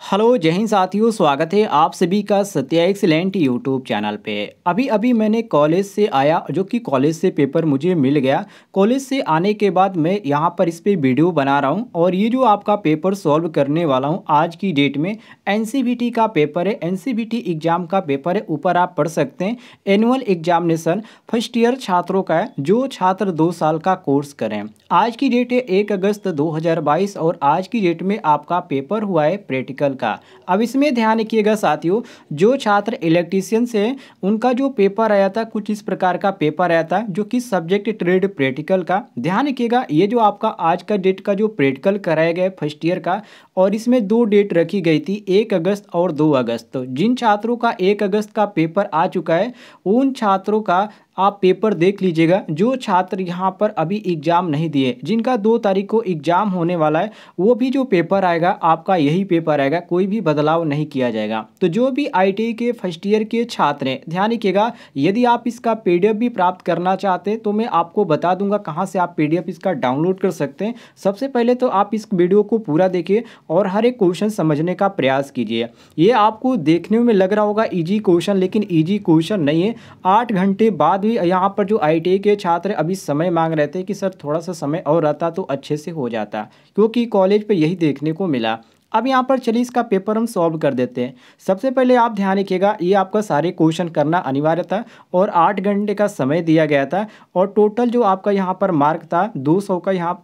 Hello जय हिंद साथियों, स्वागत है आप सभी का सत्या एक्सीलेंट यूट्यूब चैनल पे। अभी अभी मैंने कॉलेज से आया, जो कि कॉलेज से पेपर मुझे मिल गया। कॉलेज से आने के बाद मैं यहाँ पर इस पे वीडियो बना रहा हूँ और ये जो आपका पेपर सॉल्व करने वाला हूँ आज की डेट में एनसीवीटी का पेपर है। एनसीवीटी एग्जाम का पेपर है, ऊपर आप पढ़ सकते हैं। एनुअल एग्जामिनेशन फर्स्ट ईयर छात्रों का है, जो छात्र 2 साल का कोर्स करें। आज की डेट है 1 अगस्त 2022 और आज की डेट में आपका पेपर हुआ है प्रैक्टिकल का। अब इसमें ध्यान रखिएगा साथियों, जो छात्र इलेक्ट्रीशियन से उनका जो पेपर आया था कुछ इस प्रकार का पेपर आया था, जो कि सब्जेक्ट ट्रेड प्रैक्टिकल का। ध्यान रखिएगा, ये जो आपका आज का डेट का जो प्रैक्टिकल कराया गया फर्स्ट ईयर का, और इसमें 2 डेट रखी गई थी, 1 अगस्त और 2 अगस्त। तो जिन छात्रों का 1 अगस्त का पेपर आ चुका है उन छात्रों का आप पेपर देख लीजिएगा। जो छात्र यहाँ पर अभी एग्ज़ाम नहीं दिए, जिनका 2 तारीख को एग्ज़ाम होने वाला है, वो भी जो पेपर आएगा आपका यही पेपर आएगा, कोई भी बदलाव नहीं किया जाएगा। तो जो भी आईटीआई के फर्स्ट ईयर के छात्र हैं, ध्यान रखिएगा, यदि आप इसका पीडीएफ भी प्राप्त करना चाहते हैं तो मैं आपको बता दूंगा कहाँ से आप पीडीएफ इसका डाउनलोड कर सकते हैं। सबसे पहले तो आप इस वीडियो को पूरा देखिए और हर एक क्वेश्चन समझने का प्रयास कीजिए। ये आपको देखने में लग रहा होगा ईजी क्वेश्चन, लेकिन ईजी क्वेश्चन नहीं है। 8 घंटे बाद यहाँ पर जो आईटीआई के छात्र अभी समय मांग रहे थे कि सर थोड़ा सा समय और रहता तो अच्छे से हो जाता, क्योंकि कॉलेज पे यही देखने को मिला। अब यहाँ पर चलिए इसका पेपर हम सॉल्व कर देते हैं। सबसे पहले आप ध्यान रखिएगा, ये आपका सारे क्वेश्चन करना अनिवार्य था और 8 घंटे का समय दिया गया था। और टोटल जो आपका यहाँ पर मार्क था 200 का, यहाँ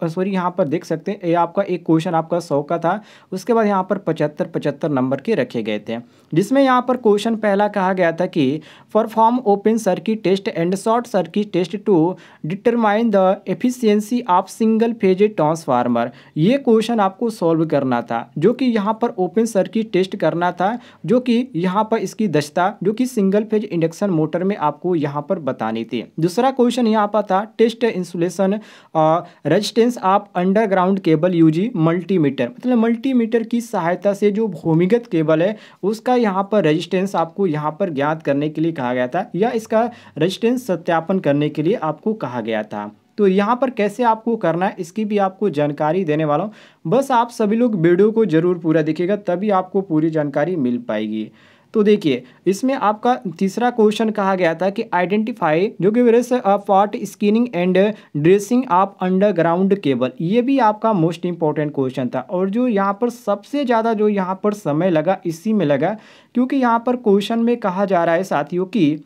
पर देख सकते हैं, ये आपका एक क्वेश्चन आपका 100 का था। उसके बाद यहाँ पर 75 नंबर के रखे गए थे, जिसमें यहाँ पर क्वेश्चन पहला कहा गया था कि perform open circuit test and short circuit test to determine the efficiency of single phase transformer. ये क्वेश्चन आपको सॉल्व करना था, जो कि यहाँ पर ओपन सर्किट टेस्ट करना था, जो कि यहाँ पर इसकी दक्षता जो कि सिंगल फेज इंडक्शन मोटर में आपको यहाँ पर बतानी थी। दूसरा क्वेश्चन यहाँ पर था test insulation resistance of underground cable यूजी मल्टीमीटर, मतलब मल्टीमीटर की सहायता से जो भूमिगत केबल है उसका यहाँ पर रेजिस्टेंस आपको यहाँ पर ज्ञात करने के लिए कहा गया था, या इसका रेजिस्टेंस सत्यापन करने के लिए आपको कहा गया था। तो यहाँ पर कैसे आपको करना है इसकी भी आपको जानकारी देने वाला हूँ। बस आप सभी लोग वीडियो को जरूर पूरा देखिएगा, तभी आपको पूरी जानकारी मिल पाएगी। तो देखिए, इसमें आपका तीसरा क्वेश्चन कहा गया था कि आइडेंटिफाई जो कि various part scanning and dressing of underground cable. ये भी आपका मोस्ट इंपॉर्टेंट क्वेश्चन था, और जो यहाँ पर सबसे ज़्यादा जो यहाँ पर समय लगा इसी में लगा, क्योंकि यहाँ पर क्वेश्चन में कहा जा रहा है साथियों कि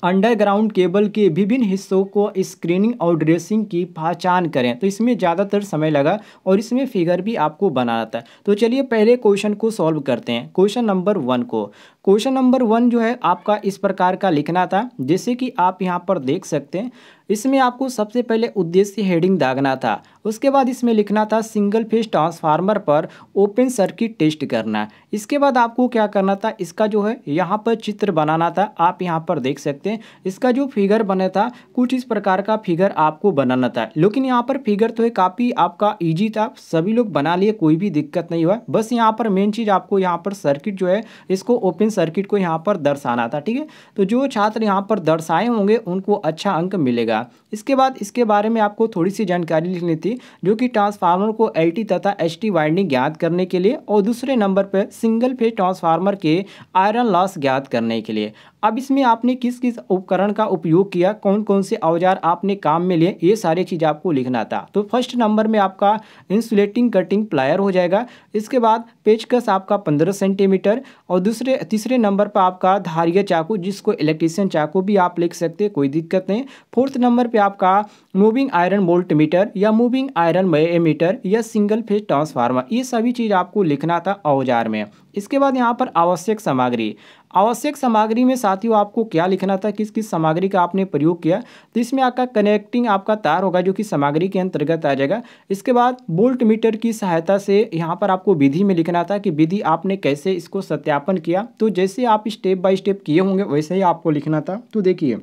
अंडरग्राउंड केबल के विभिन्न हिस्सों को स्क्रीनिंग और ड्रेसिंग की पहचान करें। तो इसमें ज़्यादातर समय लगा और इसमें फिगर भी आपको बनाना था। तो चलिए पहले क्वेश्चन को सॉल्व करते हैं। क्वेश्चन नंबर 1 को, क्वेश्चन नंबर 1 जो है आपका इस प्रकार का लिखना था, जैसे कि आप यहाँ पर देख सकते हैं। इसमें आपको सबसे पहले उद्देश्य हेडिंग दागना था, उसके बाद इसमें लिखना था सिंगल फेज ट्रांसफार्मर पर ओपन सर्किट टेस्ट करना। इसके बाद आपको क्या करना था, इसका जो है यहाँ पर चित्र बनाना था। आप यहाँ पर देख सकते हैं इसका जो फिगर बना था कुछ इस प्रकार का फिगर आपको बनाना था। लेकिन यहाँ पर फिगर तो है काफ़ी आपका ईजी था, सभी लोग बना लिए, कोई भी दिक्कत नहीं हुआ। बस यहाँ पर मेन चीज़ आपको यहाँ पर सर्किट जो है इसको ओपन सर्किट को यहाँ पर दर्शाना था, ठीक है। तो जो छात्र यहाँ पर दर्शाए होंगे उनको अच्छा अंक मिलेगा। इसके बाद इसके बारे में आपको थोड़ी सी जानकारी लिखनी थी, जो कि ट्रांसफार्मर को एलटी तथा एचटी वाइंडिंग ज्ञात करने के लिए, और दूसरे नंबर पर सिंगल फेज ट्रांसफार्मर के आयरन लॉस ज्ञात करने के लिए। अब इसमें आपने किस किस उपकरण का उपयोग किया, कौन कौन से औजार आपने काम में लिए, ये सारी चीज़ आपको लिखना था। तो फर्स्ट नंबर में आपका इंसुलेटिंग कटिंग प्लायर हो जाएगा। इसके बाद पेचकस आपका 15 सेंटीमीटर, और तीसरे नंबर पर आपका धारिया चाकू, जिसको इलेक्ट्रीशियन चाकू भी आप लिख सकते हैं, कोई दिक्कत नहीं। फोर्थ नंबर पे आपका मूविंग आयरन वोल्ट मीटर या मूविंग आयरन एमीटर या सिंगल फेज ट्रांसफार्मर, ये सभी चीज़ आपको लिखना था औजार में। इसके बाद यहाँ पर आवश्यक सामग्री, आवश्यक सामग्री में साथियों आपको क्या लिखना था, किस किस सामग्री का आपने प्रयोग किया। तो इसमें आपका कनेक्टिंग आपका तार होगा, जो कि सामग्री के अंतर्गत आ जाएगा। इसके बाद वोल्ट मीटर की सहायता से यहाँ पर आपको विधि में लिखना था कि विधि आपने कैसे इसको सत्यापन किया। तो जैसे आप स्टेप बाय स्टेप किए होंगे वैसे ही आपको लिखना था। तो देखिए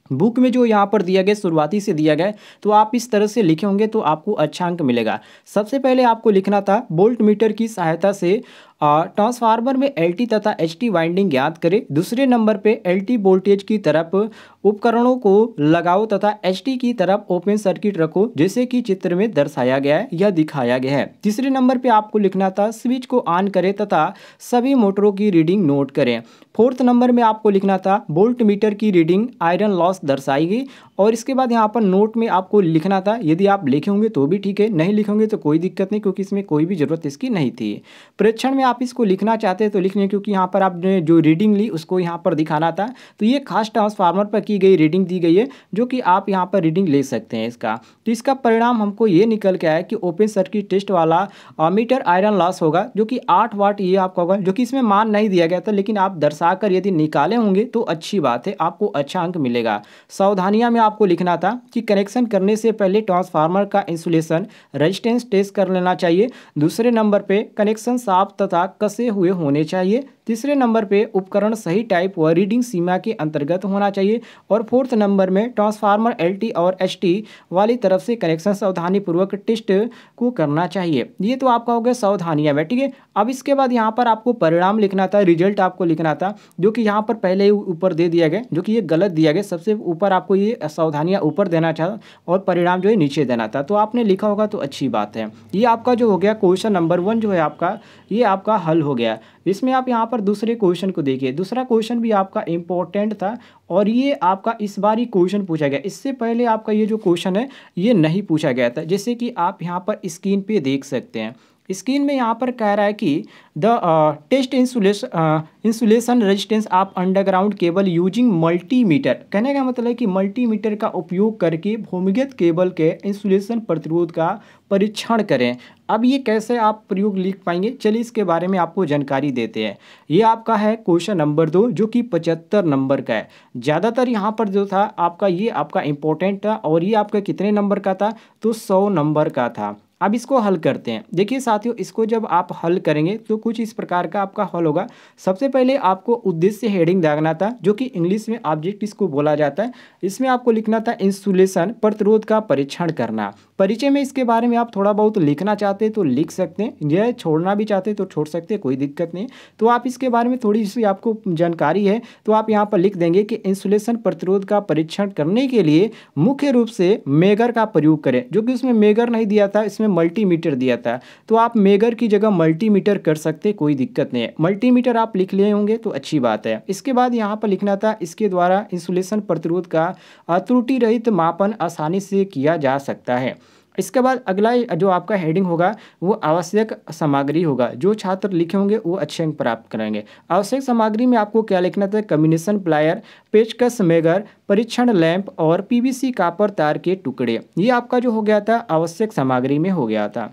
बुक में जो यहाँ पर दिया गया शुरुआती से दिया गया, तो आप इस तरह से लिखे होंगे तो आपको अच्छा अंक मिलेगा। सबसे पहले आपको लिखना था वोल्ट मीटर की सहायता से ट्रांसफार्मर में एलटी तथा एचटी वाइंडिंग ज्ञात करें। दूसरे नंबर पे एलटी वोल्टेज की तरफ उपकरणों को लगाओ तथा एचटी की तरफ ओपन सर्किट रखो, जैसे कि चित्र में दर्शाया गया है या दिखाया गया है। तीसरे नंबर पे आपको लिखना था स्विच को ऑन करें तथा सभी मोटरों की रीडिंग नोट करें। फोर्थ नंबर में आपको लिखना था वोल्ट मीटर की रीडिंग आयरन लॉस दर्शाएगी। और इसके बाद यहाँ पर नोट में आपको लिखना था, यदि आप लिखे होंगे तो भी ठीक है, नहीं लिखेंगे तो कोई दिक्कत नहीं, क्योंकि इसमें कोई भी ज़रूरत इसकी नहीं थी। परीक्षण में आप इसको लिखना चाहते हैं तो लिख लें, क्योंकि यहाँ पर आपने जो रीडिंग ली उसको यहाँ पर दिखाना था। तो ये खास ट्रांसफार्मर पर की गई रीडिंग दी गई है, जो कि आप यहाँ पर रीडिंग ले सकते हैं इसका। तो इसका परिणाम हमको ये निकल के आया कि ओपन सर्किट टेस्ट वाला मीटर आयरन लॉस होगा, जो कि 8 वाट ये आपका होगा, जो कि इसमें मान नहीं दिया गया था, लेकिन आप दर्शाकर यदि निकाले होंगे तो अच्छी बात है, आपको अच्छा अंक मिलेगा। सावधानियां में आपको लिखना था कि कनेक्शन करने से पहले ट्रांसफार्मर का इंसुलेशन रेजिस्टेंस टेस्ट कर लेना चाहिए। दूसरे नंबर पे कनेक्शन साफ तथा कसे हुए होने चाहिए। तीसरे नंबर पे उपकरण सही टाइप व रीडिंग सीमा के अंतर्गत होना चाहिए। और फोर्थ नंबर में ट्रांसफार्मर एलटी और एचटी वाली तरफ से कनेक्शन सावधानीपूर्वक टेस्ट को करना चाहिए। ये तो आपका हो गया सावधानियां में, ठीक है। अब इसके बाद यहाँ पर आपको परिणाम लिखना था, रिजल्ट आपको लिखना था, जो कि यहाँ पर पहले ही ऊपर दे दिया गया, जो कि ये गलत दिया गया। सबसे ऊपर आपको ये सावधानियां ऊपर देना था और परिणाम जो है नीचे देना था, तो आपने लिखा होगा तो अच्छी बात है। ये आपका जो हो गया क्वेश्चन नंबर 1 जो है आपका, ये आपका हल हो गया। इसमें आप यहाँ पर दूसरे क्वेश्चन को देखिए। दूसरा क्वेश्चन भी आपका इम्पोर्टेंट था और ये आपका इस बार ही क्वेश्चन पूछा गया। इससे पहले आपका ये जो क्वेश्चन है ये नहीं पूछा गया था, जैसे कि आप यहाँ पर स्क्रीन पे देख सकते हैं। स्क्रीन में यहाँ पर कह रहा है कि the test insulation resistance of underground cable using multimeter. कहने का मतलब है कि मल्टीमीटर का उपयोग करके भूमिगत केबल के इंसुलेशन प्रतिरोध का परीक्षण करें। अब ये कैसे आप प्रयोग लिख पाएंगे, चलिए इसके बारे में आपको जानकारी देते हैं। ये आपका है क्वेश्चन नंबर 2, जो कि 75 नंबर का है। ज़्यादातर यहाँ पर जो था आपका, ये आपका इंपॉर्टेंट था और ये आपका कितने नंबर का था, तो 100 नंबर का था। अब इसको हल करते हैं। देखिए साथियों, इसको जब आप हल करेंगे तो कुछ इस प्रकार का आपका हल होगा। सबसे पहले आपको उद्देश्य हेडिंग देना था, जो कि इंग्लिश में ऑब्जेक्ट इसको बोला जाता है। इसमें आपको लिखना था इंसुलेशन प्रतिरोध का परीक्षण करना। परिचय में इसके बारे में आप थोड़ा बहुत लिखना चाहते हैं तो लिख सकते हैं, यह छोड़ना भी चाहते हैं तो छोड़ सकते हैं, कोई दिक्कत नहीं। तो आप इसके बारे में थोड़ी सी आपको जानकारी है तो आप यहाँ पर लिख देंगे कि इंसुलेशन प्रतिरोध का परीक्षण करने के लिए मुख्य रूप से मेगर का प्रयोग करें, जो कि उसमें मेगर नहीं दिया था, इसमें मल्टीमीटर दिया था। तो आप मेगर की जगह मल्टीमीटर कर सकते, कोई दिक्कत नहीं है। मल्टीमीटर आप लिख लिए होंगे तो अच्छी बात है। इसके बाद यहाँ पर लिखना था इसके द्वारा इंसुलेशन प्रतिरोध का त्रुटि रहित मापन आसानी से किया जा सकता है। इसके बाद अगला जो आपका हेडिंग होगा वो आवश्यक सामग्री होगा। जो छात्र लिखे होंगे वो अच्छे अंक प्राप्त करेंगे। आवश्यक सामग्री में आपको क्या लिखना था, कम्युनिकेशन प्लायर, पेचकस, मेगर, परीक्षण लैंप और पीवीसी कॉपर तार के टुकड़े। ये आपका जो हो गया था आवश्यक सामग्री में हो गया था।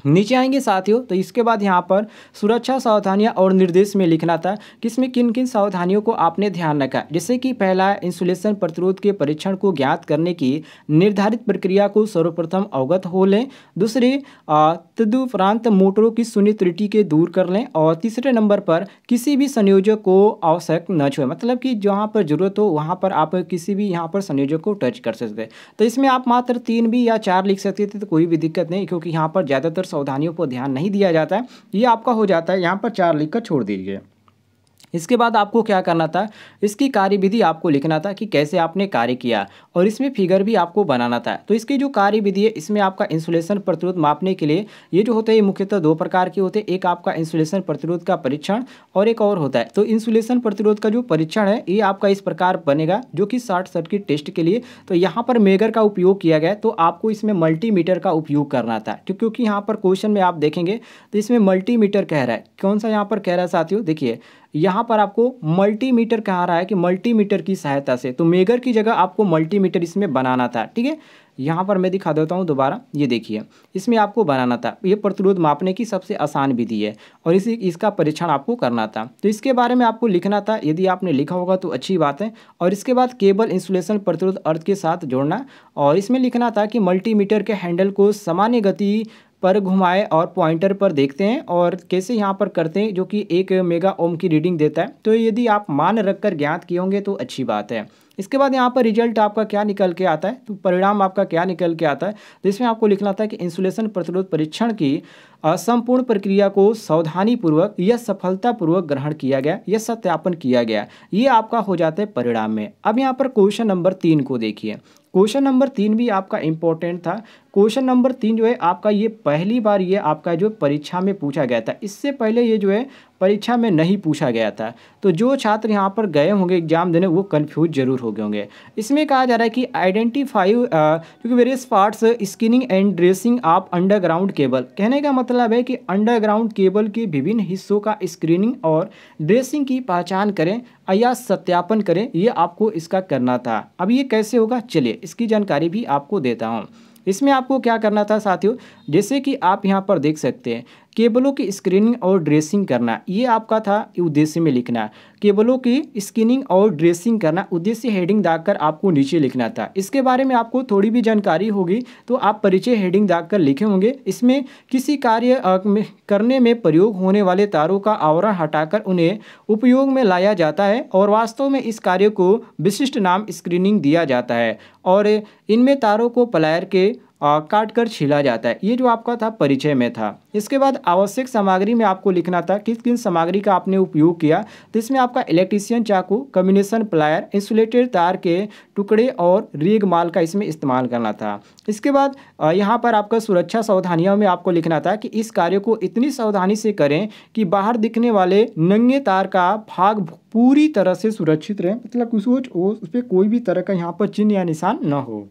नीचे आएंगे साथियों तो इसके बाद यहाँ पर सुरक्षा सावधानियाँ और निर्देश में लिखना था कि इसमें किन किन सावधानियों को आपने ध्यान रखा। जैसे कि पहला, इंसुलेशन प्रतिरोध के परीक्षण को ज्ञात करने की निर्धारित प्रक्रिया को सर्वप्रथम अवगत हो लें। दूसरे, तदुपरांत मोटरों की शून्य त्रुटि के दूर कर लें। और तीसरे नंबर पर किसी भी संयोजक को आवश्यक न छुए, मतलब कि जहाँ पर जरूरत हो वहाँ पर आप किसी भी यहाँ पर संयोजक को टच कर सकते हैं। तो इसमें आप मात्र 3 भी या 4 लिख सकते थे तो कोई भी दिक्कत नहीं, क्योंकि यहाँ पर ज़्यादातर सावधानियों पर ध्यान नहीं दिया जाता है। ये आपका हो जाता है, यहाँ पर 4 लिखकर छोड़ दीजिए। इसके बाद आपको क्या करना था, इसकी कार्यविधि आपको लिखना था कि कैसे आपने कार्य किया और इसमें फिगर भी आपको बनाना था। तो इसकी जो कार्यविधि है इसमें आपका इंसुलेशन प्रतिरोध मापने के लिए ये जो होता है ये मुख्यतः 2 प्रकार के होते हैं। एक आपका इंसुलेशन प्रतिरोध का परीक्षण और एक और होता है। तो इंसुलेशन प्रतिरोध का जो परीक्षण है ये आपका इस प्रकार बनेगा, जो कि शॉर्ट सर्किट टेस्ट के लिए तो यहाँ पर मेगर का उपयोग किया गया, तो आपको इसमें मल्टीमीटर का उपयोग करना था। क्योंकि यहाँ पर क्वेश्चन में आप देखेंगे तो इसमें मल्टीमीटर कह रहा है। कौन सा यहाँ पर कह रहा है साथियों, देखिए यहाँ पर आपको मल्टीमीटर कहा रहा है कि मल्टीमीटर की सहायता से, तो मेगर की जगह आपको मल्टीमीटर इसमें बनाना था। ठीक है, यहाँ पर मैं दिखा देता हूँ दोबारा, ये देखिए इसमें आपको बनाना था। ये प्रतिरोध मापने की सबसे आसान विधि है और इसका परीक्षण आपको करना था। तो इसके बारे में आपको लिखना था, यदि आपने लिखा होगा तो अच्छी बात है। और इसके बाद केबल इंसुलेशन प्रतिरोध अर्थ के साथ जोड़ना, और इसमें लिखना था कि मल्टीमीटर के हैंडल को सामान्य गति पर घुमाए और पॉइंटर पर देखते हैं और कैसे यहाँ पर करते हैं, जो कि 1 मेगा ओम की रीडिंग देता है। तो यदि आप मान रखकर ज्ञात किए होंगे तो अच्छी बात है। इसके बाद यहाँ पर रिजल्ट आपका क्या निकल के आता है, तो परिणाम आपका क्या निकल के आता है, तो इसमें आपको लिखना था कि इंसुलेशन प्रतिरोध परीक्षण की संपूर्ण प्रक्रिया को सावधानीपूर्वक या सफलतापूर्वक ग्रहण किया गया या सत्यापन किया गया। ये आपका हो जाता है परिणाम में। अब यहाँ पर क्वेश्चन नंबर 3 को देखिए। क्वेश्चन नंबर 3 भी आपका इम्पोर्टेंट था। क्वेश्चन नंबर 3 जो है आपका ये पहली बार ये आपका जो परीक्षा में पूछा गया था, इससे पहले ये जो है परीक्षा में नहीं पूछा गया था। तो जो छात्र यहाँ पर गए होंगे एग्जाम देने वो कंफ्यूज जरूर हो गए होंगे। इसमें कहा जा रहा है कि आइडेंटिफाई क्योंकि various parts skinning and dressing of underground cable. कहने का मतलब है कि अंडरग्राउंड केबल के विभिन्न हिस्सों का स्क्रीनिंग और ड्रेसिंग की पहचान करें या सत्यापन करें, ये आपको इसका करना था। अब ये कैसे होगा, चलिए इसकी जानकारी भी आपको देता हूँ। इसमें आपको क्या करना था साथियों, जैसे कि आप यहाँ पर देख सकते हैं केबलों की स्क्रीनिंग और ड्रेसिंग करना, ये आपका था उद्देश्य में लिखना। केबलों की स्क्रीनिंग और ड्रेसिंग करना उद्देश्य हेडिंग दागकर आपको नीचे लिखना था। इसके बारे में आपको थोड़ी भी जानकारी होगी तो आप परिचय हेडिंग दागकर लिखे होंगे। इसमें किसी कार्य करने में प्रयोग होने वाले तारों का आवरण हटाकर उन्हें उपयोग में लाया जाता है और वास्तव में इस कार्य को विशिष्ट नाम स्क्रीनिंग दिया जाता है और इनमें तारों को प्लायर के काट कर छीला जाता है। ये जो आपका था परिचय में था। इसके बाद आवश्यक सामग्री में आपको लिखना था किस किन सामग्री का आपने उपयोग किया, तो इसमें आपका इलेक्ट्रीशियन चाकू, कम्युनिकेशन प्लायर, इंसुलेटेड तार के टुकड़े और रेग माल का इसमें इस्तेमाल करना था। इसके बाद यहाँ पर आपका सुरक्षा सावधानियों में आपको लिखना था कि इस कार्य को इतनी सावधानी से करें कि बाहर दिखने वाले नंगे तार का भाग पूरी तरह से सुरक्षित रहे, मतलब उस पर कोई भी तरह का यहाँ पर चिन्ह या निशान न हो।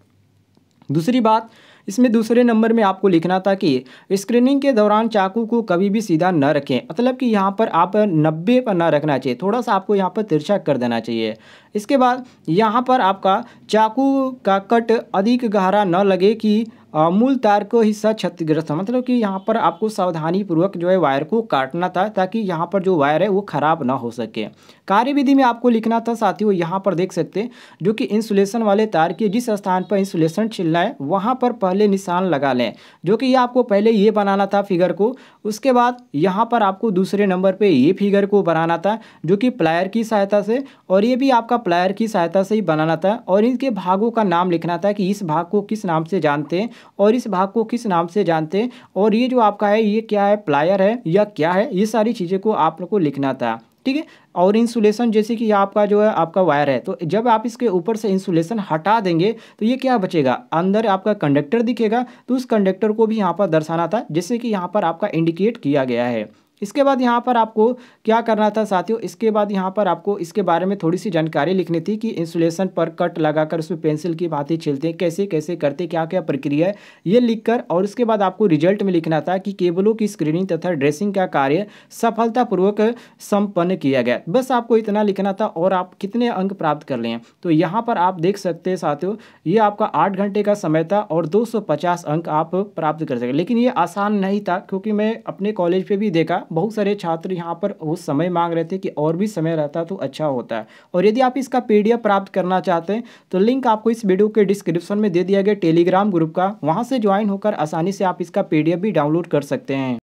दूसरी बात, इसमें दूसरे नंबर में आपको लिखना था कि स्क्रीनिंग के दौरान चाकू को कभी भी सीधा न रखें, मतलब कि यहाँ पर आप 90 पर न रखना चाहिए, थोड़ा सा आपको यहाँ पर तिरछा कर देना चाहिए। इसके बाद यहाँ पर आपका चाकू का कट अधिक गहरा न लगे कि मूल तार को हिस्सा क्षतिग्रस्त हो, मतलब कि यहाँ पर आपको सावधानी पूर्वक जो है वायर को काटना था ताकि यहाँ पर जो वायर है वो खराब ना हो सके। कार्यविधि में आपको लिखना था साथियों, यहाँ पर देख सकते हैं जो कि इंसुलेशन वाले तार के जिस स्थान पर इंसुलेशन छिलना है वहाँ पर पहले निशान लगा लें, जो कि ये आपको पहले ये बनाना था फिगर को। उसके बाद यहाँ पर आपको दूसरे नंबर पर ये फिगर को बनाना था जो कि प्लायर की सहायता से, और ये भी आपका प्लायर की सहायता से ही बनाना था। और इनके भागों का नाम लिखना था कि इस भाग को किस नाम से जानते हैं और इस भाग को किस नाम से जानते हैं, और ये जो आपका है ये क्या है, प्लायर है या क्या है, ये सारी चीज़ें को आप लोग को लिखना था। ठीक है। और इंसुलेशन जैसे कि आपका जो है आपका वायर है, तो जब आप इसके ऊपर से इंसुलेशन हटा देंगे तो ये क्या बचेगा, अंदर आपका कंडक्टर दिखेगा, तो उस कंडक्टर को भी यहाँ पर दर्शाना था जैसे कि यहाँ पर आपका इंडिकेट किया गया है। इसके बाद यहाँ पर आपको क्या करना था साथियों, इसके बाद यहाँ पर आपको इसके बारे में थोड़ी सी जानकारी लिखनी थी कि इंसुलेशन पर कट लगाकर उसमें पेंसिल की भांति छीलते हैं, कैसे कैसे करते, क्या क्या प्रक्रिया है, ये लिखकर, और उसके बाद आपको रिजल्ट में लिखना था कि केबलों की स्क्रीनिंग तथा ड्रेसिंग का कार्य सफलतापूर्वक संपन्न किया गया। बस आपको इतना लिखना था और आप कितने अंक प्राप्त कर लें। तो यहाँ पर आप देख सकते हैं साथियों, ये आपका 8 घंटे का समय था और 250 अंक आप प्राप्त कर सके। लेकिन ये आसान नहीं था क्योंकि मैं अपने कॉलेज पे भी देखा बहुत सारे छात्र यहाँ पर वो समय मांग रहे थे कि और भी समय रहता तो अच्छा होता है। और यदि आप इसका PDF प्राप्त करना चाहते हैं तो लिंक आपको इस वीडियो के डिस्क्रिप्शन में दे दिया गया टेलीग्राम ग्रुप का, वहाँ से ज्वाइन होकर आसानी से आप इसका PDF भी डाउनलोड कर सकते हैं।